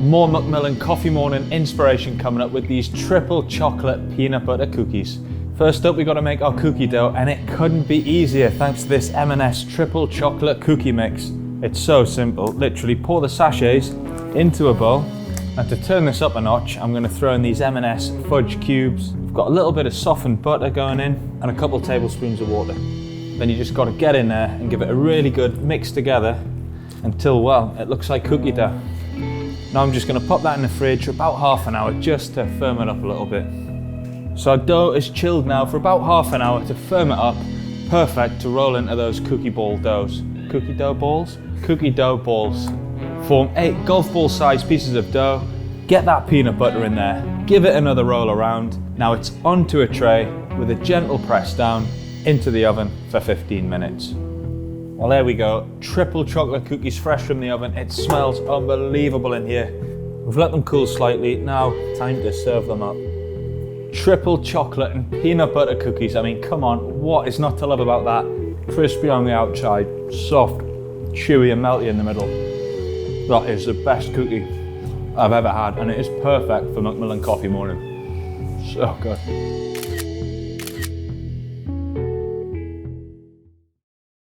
More Macmillan coffee morning inspiration coming up with these triple chocolate peanut butter cookies. First up, we got to make our cookie dough, and it couldn't be easier thanks to this M&S triple chocolate cookie mix. It's so simple. Literally pour the sachets into a bowl, and to turn this up a notch, I'm going to throw in these M&S fudge cubes. We've got a little bit of softened butter going in and a couple tablespoons of water. Then you just got to get in there and give it a really good mix together until, well, it looks like cookie dough. Now I'm just going to pop that in the fridge for about half an hour just to firm it up a little bit. So our dough is chilled now for about half an hour to firm it up. Perfect to roll into those cookie ball doughs. Cookie dough balls? Cookie dough balls. Form 8 golf ball sized pieces of dough. Get that peanut butter in there. Give it another roll around. Now it's onto a tray with a gentle press down into the oven for 15 minutes. Well, there we go. Triple chocolate cookies fresh from the oven. It smells unbelievable in here. We've let them cool slightly. Now, time to serve them up. Triple chocolate and peanut butter cookies. I mean, come on, what is not to love about that? Crispy on the outside, soft, chewy and melty in the middle. That is the best cookie I've ever had, and it is perfect for Macmillan coffee morning. So good.